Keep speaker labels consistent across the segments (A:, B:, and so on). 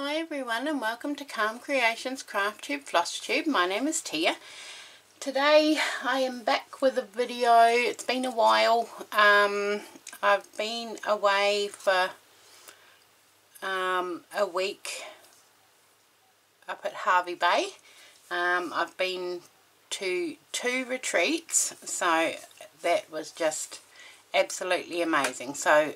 A: Hi everyone and welcome to Calm Creations Flosstube. My name is Tia. Today I am back with a video. It's been a while. I've been away for a week up at Hervey Bay. I've been to 2 retreats, so that was just absolutely amazing. So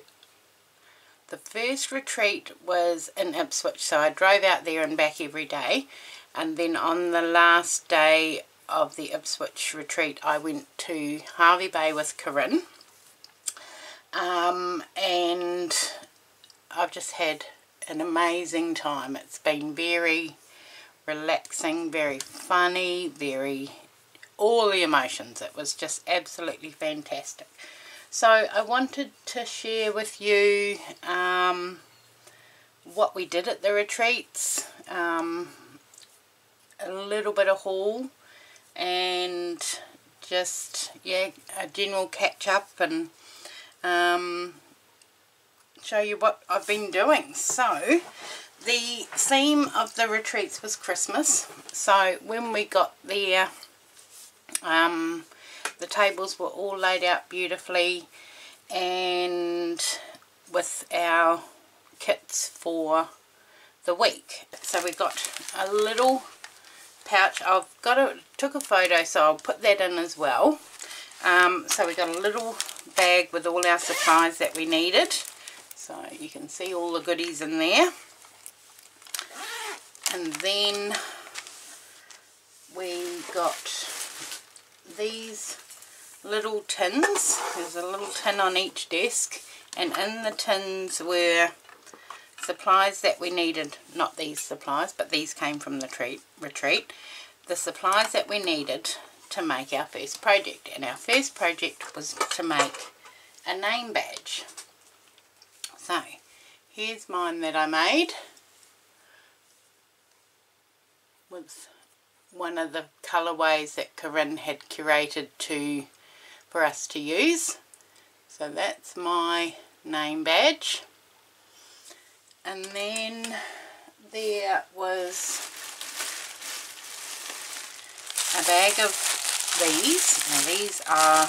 A: the first retreat was in Ipswich, so I drove out there and back every day, and then on the last day of the Ipswich retreat I went to Hervey Bay with Corinne, and I've just had an amazing time. It's been very relaxing, very funny, all the emotions. It was just absolutely fantastic. So I wanted to share with you what we did at the retreats, a little bit of haul, and just a general catch up, and show you what I've been doing. So the theme of the retreats was Christmas. So when we got there, the tables were all laid out beautifully, and with our kits for the week. So we got a little pouch. Took a photo, so I'll put that in as well. So we got a little bag with all our supplies that we needed. So you can see all the goodies in there. And then we got these little tins. There's a little tin on each desk, and in the tins were supplies that we needed. Not these supplies, but these came from the retreat. The supplies that we needed to make our first project, and our first project was to make a name badge. So here's mine that I made with one of the colourways that Corinne had curated for us to use. So that's my name badge. And then there was a bag of these. Now these are,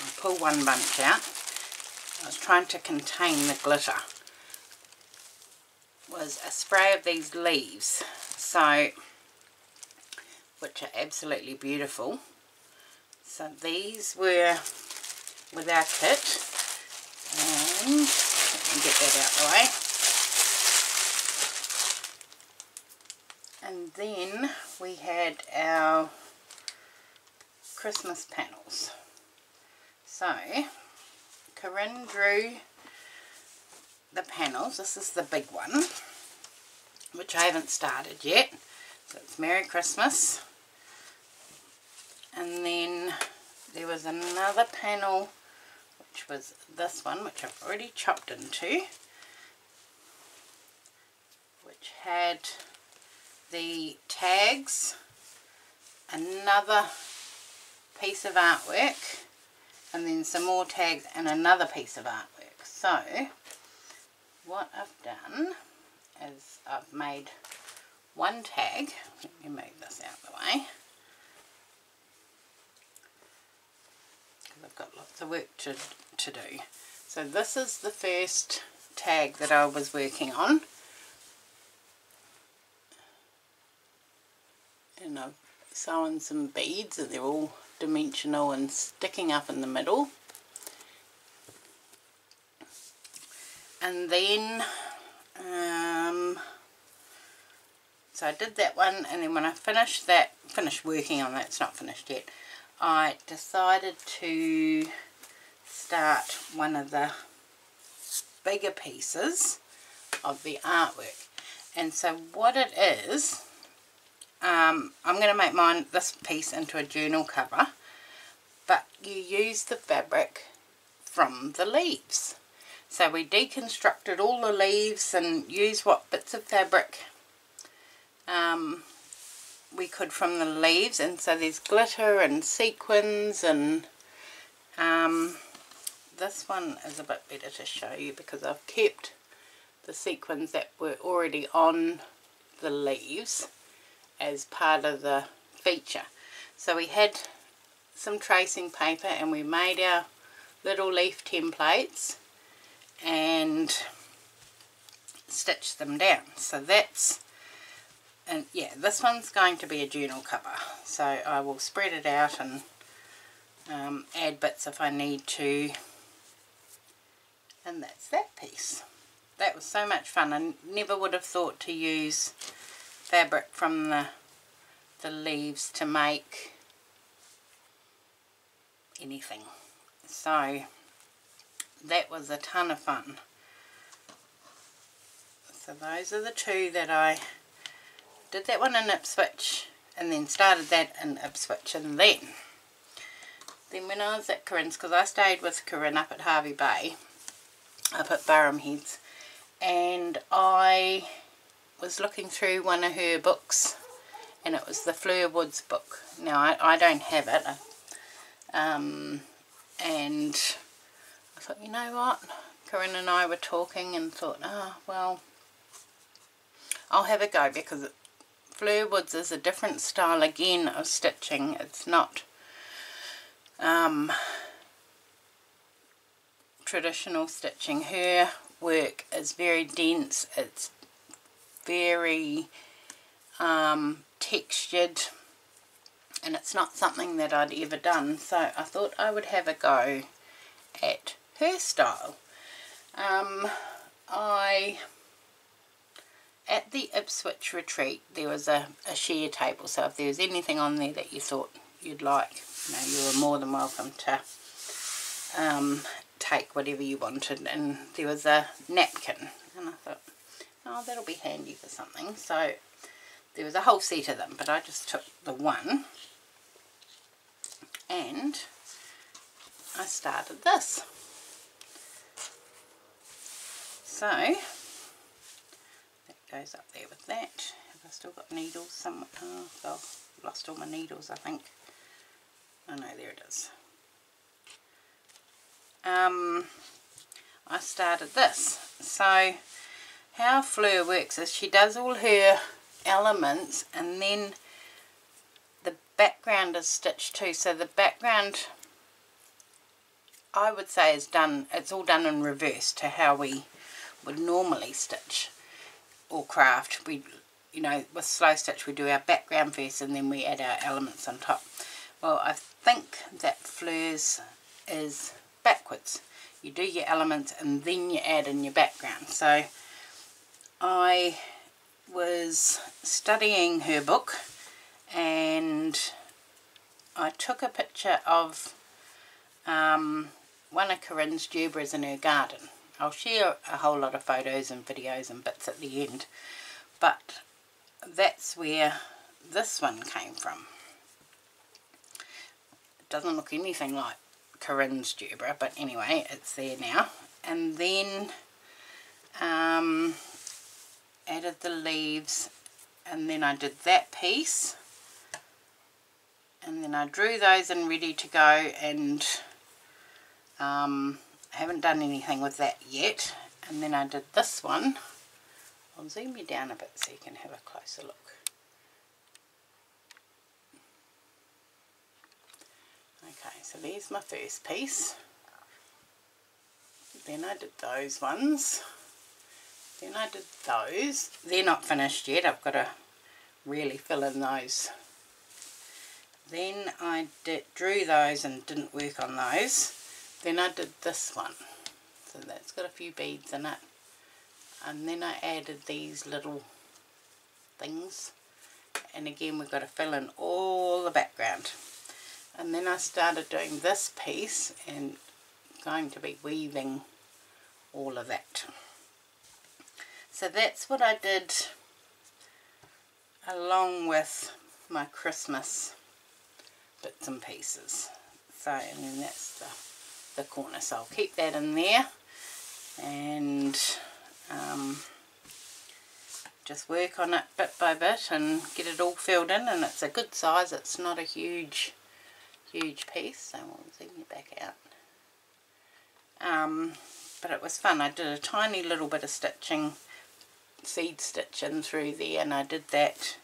A: I'll pull one bunch out. I was trying to contain the glitter. Was a spray of these leaves, which are absolutely beautiful. So these were with our kit, and let me get that out of the way. And then we had our Christmas panels. So Corinne drew the panels. This is the big one, which I haven't started yet. So it's Merry Christmas. And then there was another panel, which was this one, which I've already chopped into, which had the tags, another piece of artwork, and then some more tags and another piece of artwork. So what I've done is I've made one tag. Let me move this out of the way, because I've got lots of work to do. So this is the first tag that I was working on, and I've sewn some beads, and they're all dimensional and sticking up in the middle. And then so I did that one, and then when I finished working on that, it's not finished yet, I decided to start one of the bigger pieces of the artwork. And so what it is, I'm going to make this piece into a journal cover, but you use the fabric from the leaves. So we deconstructed all the leaves and used what bits of fabric we could from the leaves. And so there's glitter and sequins and this one is a bit better to show you because I've kept the sequins that were already on the leaves as part of the feature. So we had some tracing paper and we made our little leaf templates and stitched them down. So that's, and yeah, this one's going to be a journal cover, so I will spread it out and add bits if I need to. And that's that piece. That was so much fun. I never would have thought to use fabric from the leaves to make anything. So that was a ton of fun. So those are the two that I did. That one in Ipswich and then started that in Ipswich, and then when I was at Corinne's, because I stayed with Corinne up at Hervey Bay, up at Burham Heads, and I was looking through one of her books, and it was the Fleur Woods book. Now I don't have it, and I thought, you know what, Corinne and I were talking and thought, oh well, I'll have a go, because Fleur Woods is a different style again of stitching. It's not traditional stitching. Her work is very dense, it's very textured, and it's not something that I'd ever done, so I thought I would have a go at her style. At the Ipswich retreat there was a share table, so if there was anything on there that you thought you'd like, you know, you were more than welcome to take whatever you wanted. And there was a napkin, and I thought, oh, that'll be handy for something. So there was a whole set of them, but I just took the one and I started this. So that goes up there with that. Have I still got needles somewhere? Oh, I've lost all my needles, I think. Oh no, there it is. I started this. So how Fleur works is she does all her elements and then the background is stitched too. So the background, I would say, is done, it's all done in reverse to how we would normally stitch or craft. We, you know, with slow stitch we do our background first and then we add our elements on top. Well, I think that Fleur's is backwards. You do your elements and then you add in your background. So I was studying her book and I took a picture of one of Corinne's tuberose in her garden. I'll share a whole lot of photos and videos and bits at the end, but that's where this one came from. It doesn't look anything like Corinne's tuberose, but anyway, it's there now. And then added the leaves, and then I did that piece, and then I drew those in ready to go, and I haven't done anything with that yet. And then I did this one. I'll zoom you down a bit so you can have a closer look. Okay, so there's my first piece. Then I did those ones. Then I did those. They're not finished yet. I've got to really fill in those. Then I drew those and didn't work on those. Then I did this one. So that's got a few beads in it. And then I added these little things. And again, we've got to fill in all the background. And then I started doing this piece and going to be weaving all of that. So that's what I did along with my Christmas bits and pieces. So, and then that's the corner, so I'll keep that in there and just work on it bit by bit and get it all filled in. And it's a good size, it's not a huge piece, so we'll zoom it back out. but it was fun. I did a tiny little bit of stitching, seed stitching through there, and I did that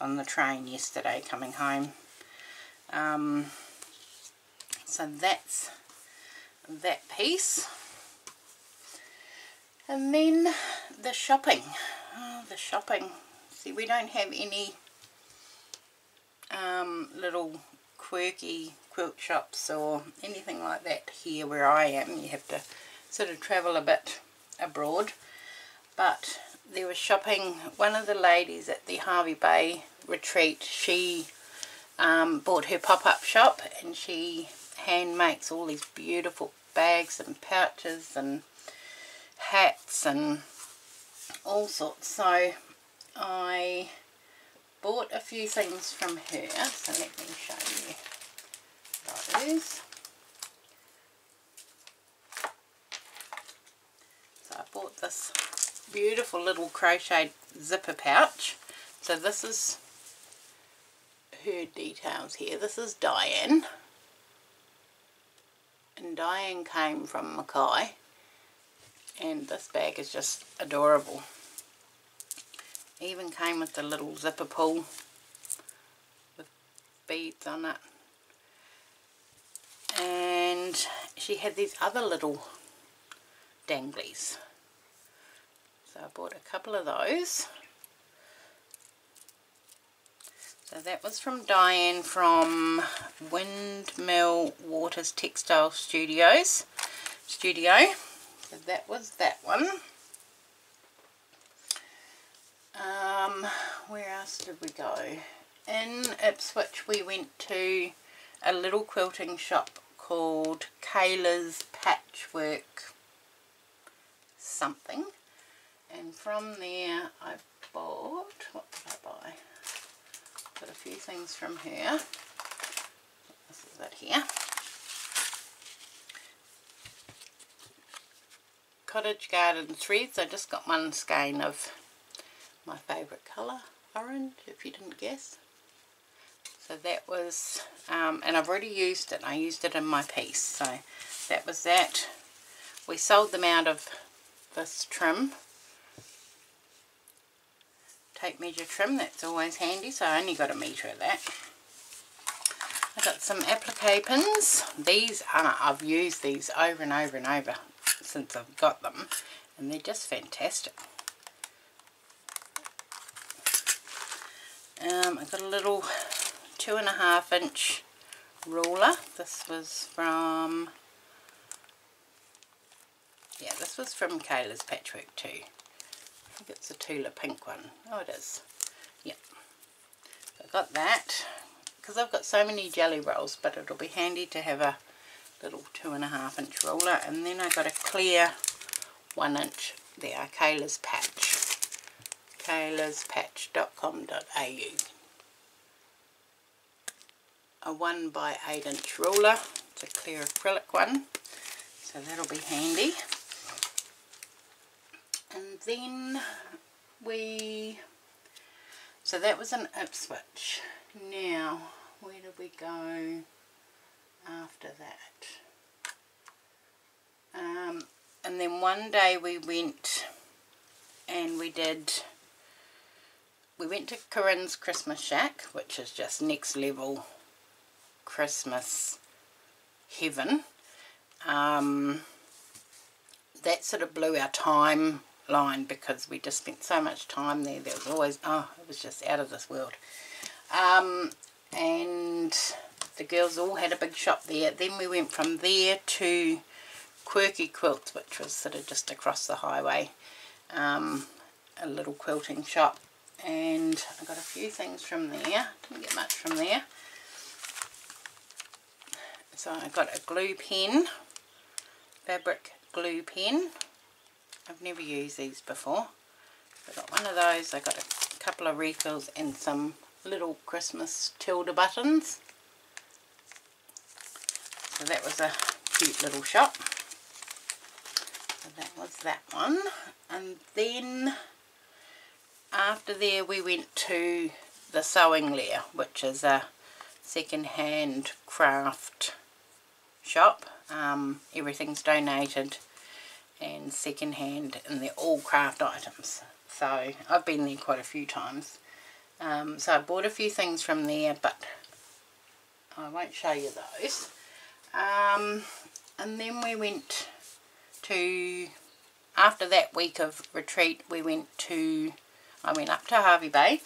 A: on the train yesterday coming home. So that's that piece. And then the shopping. The shopping. See, we don't have any little quirky quilt shops or anything like that here where I am. You have to sort of travel a bit abroad. But there was shopping. One of the ladies at the Hervey Bay retreat, she bought her pop-up shop, and she hand makes all these beautiful bags and pouches and hats and all sorts. So I bought a few things from her, so let me show you those. So I bought this beautiful little crocheted zipper pouch. So this is her details here. This is Diane, and Diane came from Mackay, and this bag is just adorable. Even came with the little zipper pull with beads on it, and she had these other little danglies, so I bought a couple of those. So that was from Diane from Windmill Waters Textile Studio. So that was that one. Where else did we go? In Ipswich we went to a little quilting shop called Kayla's Patchwork something, and from there I bought, what did I buy? Got a few things from her. This is it here. Cottage Garden threads. I just got one skein of my favourite colour, orange, if you didn't guess. So that was, and I've already used it. I used it in my piece. So that was that. We sold them out of this trim. Tape measure trim, that's always handy, so I only got a metre of that. I got some applique pins. These are, I've used these over and over and over since I've got them, and they're just fantastic. I got a little 2.5 inch ruler. This was from, yeah, this was from Kayla's Patchwork too. I think it's a Tula pink one. Oh, it is. Yep. So I got that because I've got so many jelly rolls, but it'll be handy to have a little 2.5 inch ruler. And then I got a clear 1 inch there, Kayla's Patch. kaylaspatch.com.au. A 1 by 8 inch ruler. It's a clear acrylic one, so that'll be handy. And then so that was in Ipswich. Now, where did we go after that? And then one day we went and we went to Corinne's Christmas Shack, which is just next level Christmas heaven. That sort of blew our timeline because we just spent so much time there. There was always, oh, it was just out of this world. And the girls all had a big shop there. Then we went from there to Quirky Quilts, which was sort of just across the highway, a little quilting shop, and I got a few things from there. Didn't get much from there. So I got a glue pen, fabric glue pen. I've never used these before. I got one of those. I got a couple of refills and some little Christmas Tilda buttons. So that was a cute little shop. So that was that one. And then after there we went to the Sewing Lair, which is a second-hand craft shop. everything's donated and second hand, and they're all craft items. So I've been there quite a few times. So I bought a few things from there, but I won't show you those. And then we went to, after that week of retreat, I went up to Hervey Bay,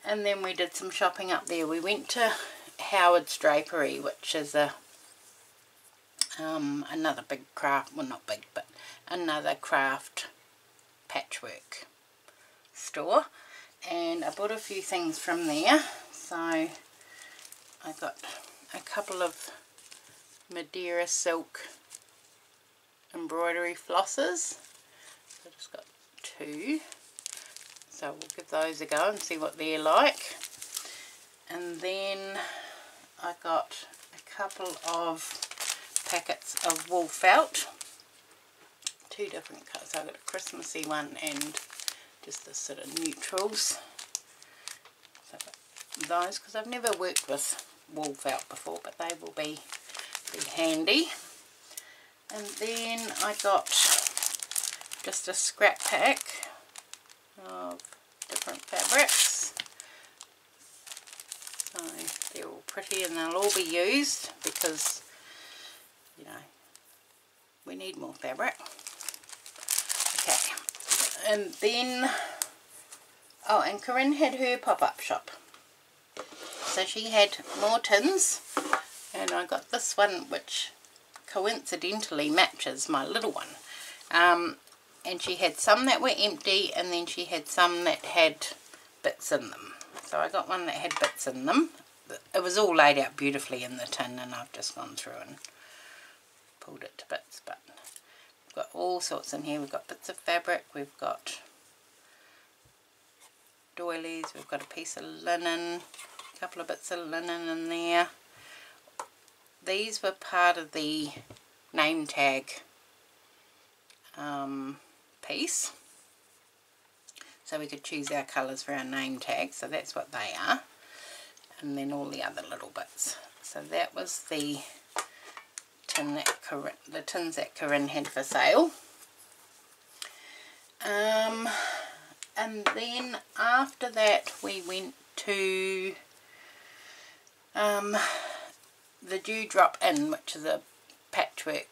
A: and then we did some shopping up there. We went to Howard's Drapery, which is another big craft, well not big, but another craft patchwork store, and I bought a few things from there. So I got a couple of Madeira silk embroidery flosses. So I just got 2, so we'll give those a go and see what they're like. And then I got a couple of packets of wool felt, 2 different colours. So I got a Christmassy one and just the sort of neutrals. So I got those because I've never worked with wool felt before, but they will be handy. And then I got just a scrap pack of different fabrics. So they're all pretty and they'll all be used because, you know, we need more fabric. Okay, and then, oh, and Corinne had her pop-up shop. So she had more tins, and I got this one which coincidentally matches my little one. And she had some that were empty, and then she had some that had bits in them. So I got one that had bits in them. It was all laid out beautifully in the tin, and I've just gone through and pulled it to bits. But we've got all sorts in here. We've got bits of fabric, we've got doilies, we've got a piece of linen, a couple of bits of linen in there. These were part of the name tag piece, so we could choose our colours for our name tag, so that's what they are, and then all the other little bits. So that was the tin that tins that Corinne had for sale. And then after that we went to the Dewdrop Inn, which is a patchwork,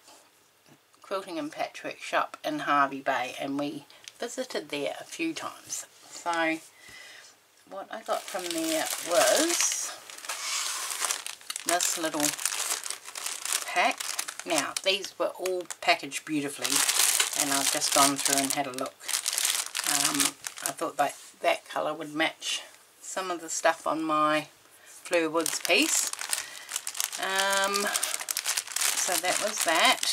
A: quilting and patchwork shop in Hervey Bay, and we visited there a few times. So what I got from there was this little pack. Now these were all packaged beautifully, and I've just gone through and had a look. I thought that colour would match some of the stuff on my Fleur Woods piece. So that was that.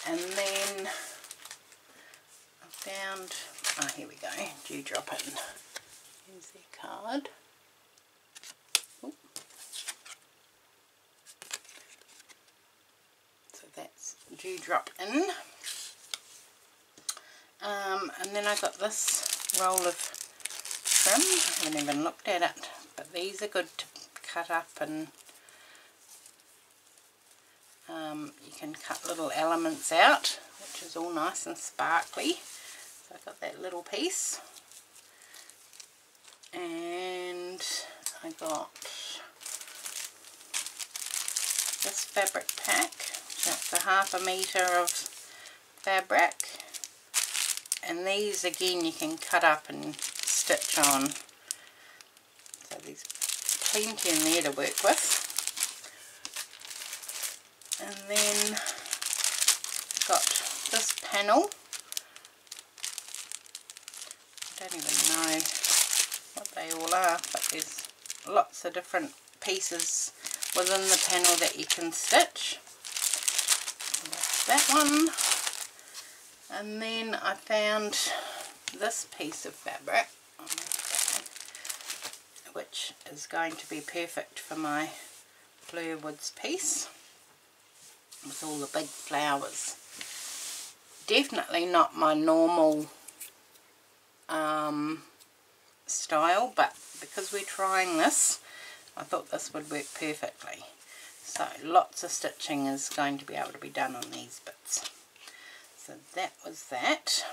A: And then I found, oh here we go, Dewdrop Inn. Here's their card. Ooh. So that's Dewdrop Inn. And then I got this roll of trim. I haven't even looked at it, but these are good to cut up, and you can cut little elements out, which is all nice and sparkly. So I got that little piece, and I got this fabric pack. That's a 1/2 metre of fabric, and these again you can cut up and stitch on. So there's plenty in there to work with. And then got this panel. I don't even know what they all are, but there's lots of different pieces within the panel that you can stitch. So that's that one. And then I found this piece of fabric, which is going to be perfect for my Fleur Woods piece with all the big flowers. Definitely not my normal style, but because we're trying this, I thought this would work perfectly. So lots of stitching is going to be able to be done on these bits. So that was that.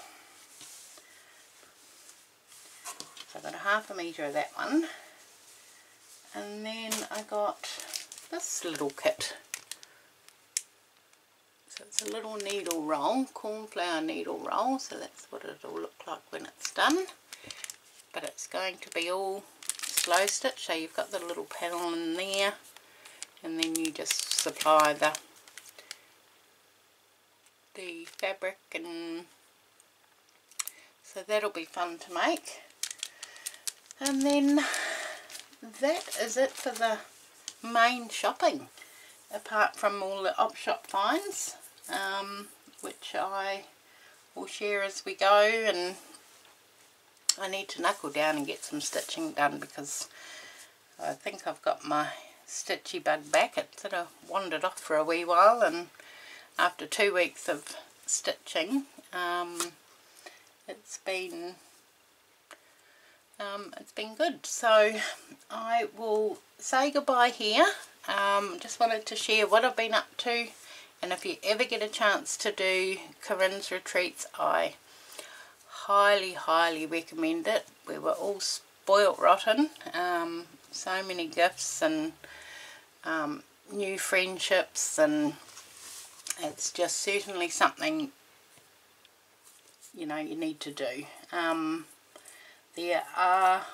A: So I got a 1/2 metre of that one. And then I got this little kit. So it's a little needle roll, cornflower needle roll. So that's what it'll look like when it's done. But it's going to be all slow stitch. So you've got the little panel in there. And then you just supply the fabric, and so that'll be fun to make. And then that is it for the main shopping, apart from all the op shop finds, which I will share as we go. And I need to knuckle down and get some stitching done, because I think I've got my stitchy bug back. It sort of wandered off for a wee while, and after 2 weeks of stitching, it's been good. So I will say goodbye here. Just wanted to share what I've been up to, and if you ever get a chance to do Corinne's retreats, I highly recommend it. We were all spoilt rotten. So many gifts and new friendships, and it's just certainly something, you know, you need to do. There are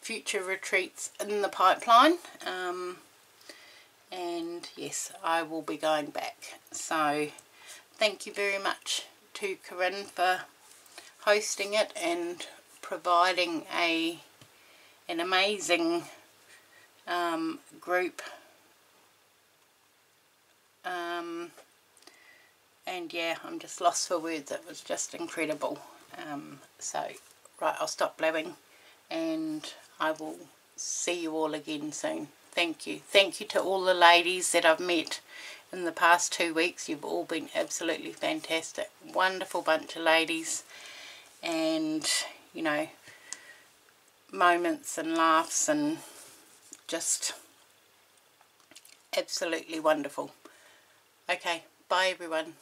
A: future retreats in the pipeline, and yes, I will be going back. So thank you very much to Corinne for hosting it and providing an amazing group, and yeah, I'm just lost for words. It was just incredible. So right, I'll stop blabbing, and I will see you all again soon. Thank you to all the ladies that I've met in the past 2 weeks. You've all been absolutely fantastic, wonderful bunch of ladies, and you know, moments and laughs, and just absolutely wonderful. Okay, bye everyone.